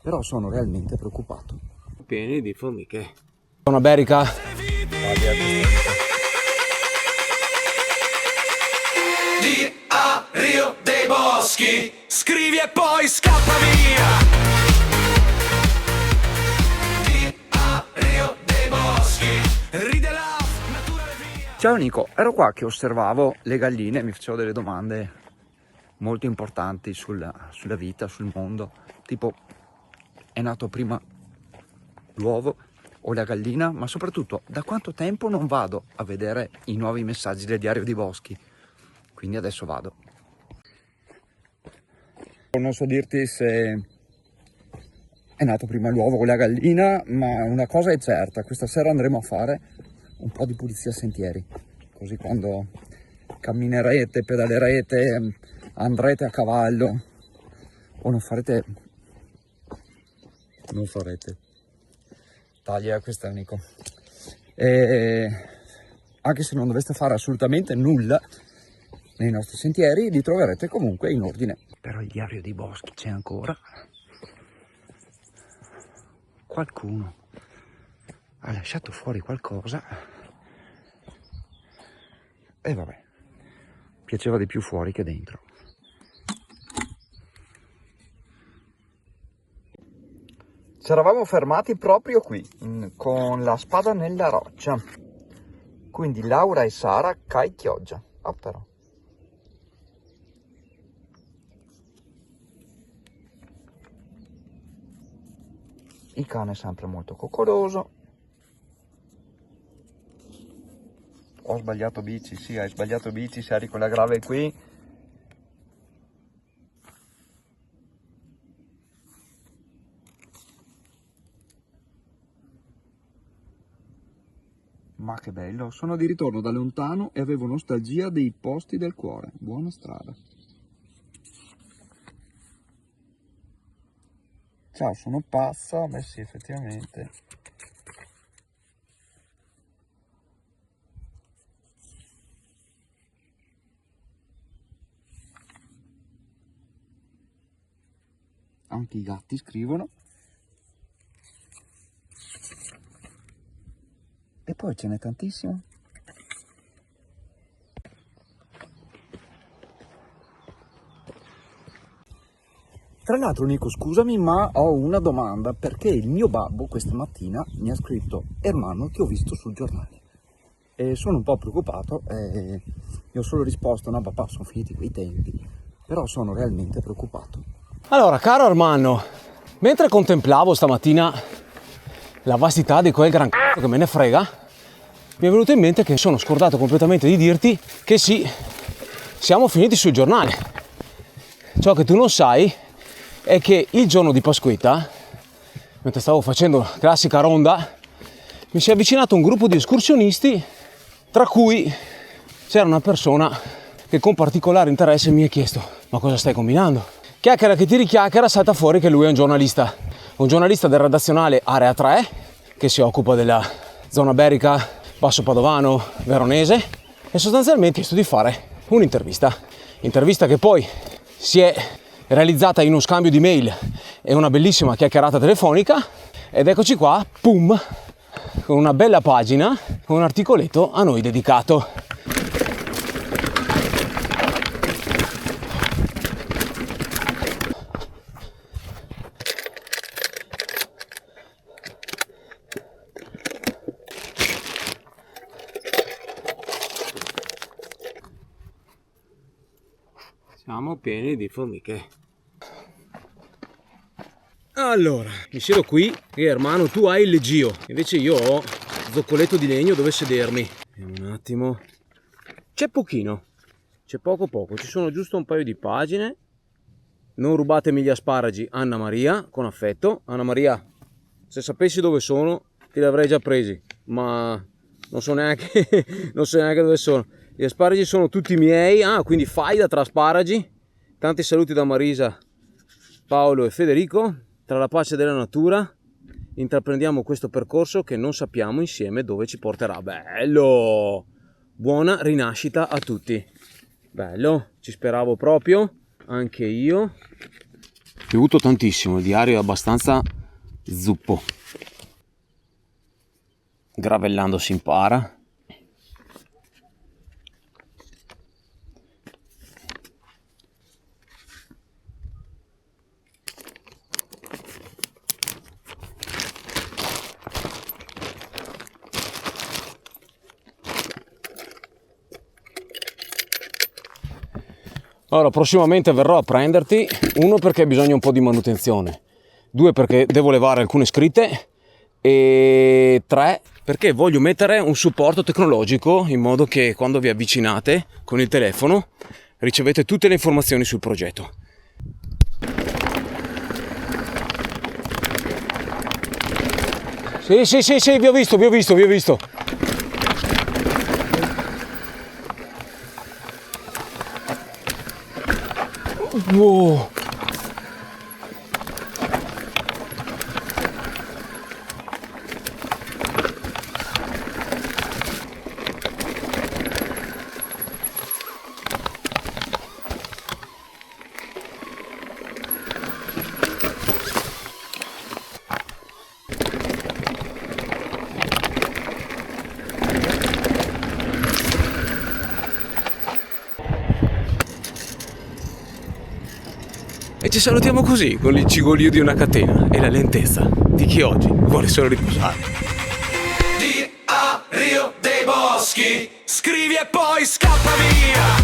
però sono realmente preoccupato. Pieni di formiche. Una berica. Diario dei boschi, scrivi e poi scappa via. Diario dei boschi, ride la natura via. Ciao Nico, ero qua che osservavo le galline e mi facevo delle domande molto importanti sulla vita, sul mondo, tipo è nato prima l'uovo o la gallina, ma soprattutto da quanto tempo non vado a vedere i nuovi messaggi del Diario dei Boschi, quindi adesso vado. Non so dirti se è nato prima l'uovo o la gallina, ma una cosa è certa, questa sera andremo a fare un po' di pulizia sentieri, così quando camminerete, pedalerete, andrete a cavallo o non farete taglia, questo è Nico, e anche se non doveste fare assolutamente nulla nei nostri sentieri, li troverete comunque in ordine. Però il Diario dei Boschi c'è ancora. Qualcuno ha lasciato fuori qualcosa e vabbè, piaceva di più fuori che dentro. Ci eravamo fermati proprio qui, con la spada nella roccia. Quindi Laura e Sara Kai Chioggia. Ah però. Il cane è sempre molto coccoloso. Ho sbagliato bici, sì, hai sbagliato bici, se eri con la grave qui. Ma che bello, sono di ritorno da lontano e avevo nostalgia dei posti del cuore. Buona strada. Ciao, sono pazza, beh sì, effettivamente. Anche i gatti scrivono. E poi ce n'è tantissimo. Tra l'altro Nico, scusami, ma ho una domanda, perché il mio babbo questa mattina mi ha scritto: Ermanno, ti ho visto sul giornale. E sono un po' preoccupato e gli ho solo risposto: no papà, sono finiti quei tempi, però sono realmente preoccupato. Allora, caro Armando, mentre contemplavo stamattina la vastità di quel gran c***o che me ne frega, mi è venuto in mente che sono scordato completamente di dirti che sì, siamo finiti sul giornale. Ciò che tu non sai è che il giorno di Pasquetta, mentre stavo facendo la classica ronda, mi si è avvicinato un gruppo di escursionisti, tra cui c'era una persona che con particolare interesse mi ha chiesto: ma cosa stai combinando? Chiacchiera che ti richiacchiera, salta fuori che lui è un giornalista del redazionale Area 3, che si occupa della zona berica, Basso Padovano, Veronese, e sostanzialmente ho chiesto di fare un'intervista che poi si è realizzata in uno scambio di mail e una bellissima chiacchierata telefonica, ed eccoci qua, pum, con una bella pagina, con un articoletto a noi dedicato. Siamo pieni di formiche. Allora, mi siedo qui e Ermanno, tu hai il leggio, invece io ho zoccoletto di legno dove sedermi. Vediamo un attimo. C'è pochino, c'è poco, ci sono giusto un paio di pagine. Non rubatemi gli asparagi, Anna Maria, con affetto. Anna Maria, se sapessi dove sono ti li avrei già presi, ma non so neanche dove sono. Gli asparagi sono tutti miei, quindi faida tra asparagi. Tanti saluti da Marisa, Paolo e Federico. Tra la pace della natura intraprendiamo questo percorso che non sappiamo insieme dove ci porterà. Bello! Buona rinascita a tutti. Bello, ci speravo proprio, anche io. piovuto tantissimo, il diario è abbastanza zuppo. Gravellando si impara. Allora, prossimamente verrò a prenderti, 1 perché bisogna un po' di manutenzione, 2 perché devo levare alcune scritte e 3 perché voglio mettere un supporto tecnologico in modo che quando vi avvicinate con il telefono ricevete tutte le informazioni sul progetto. Sì, vi ho visto. Wow. E ci salutiamo così, con il cigolio di una catena e la lentezza di chi oggi vuole solo riposare. Diario dei boschi, scrivi e poi scappa via.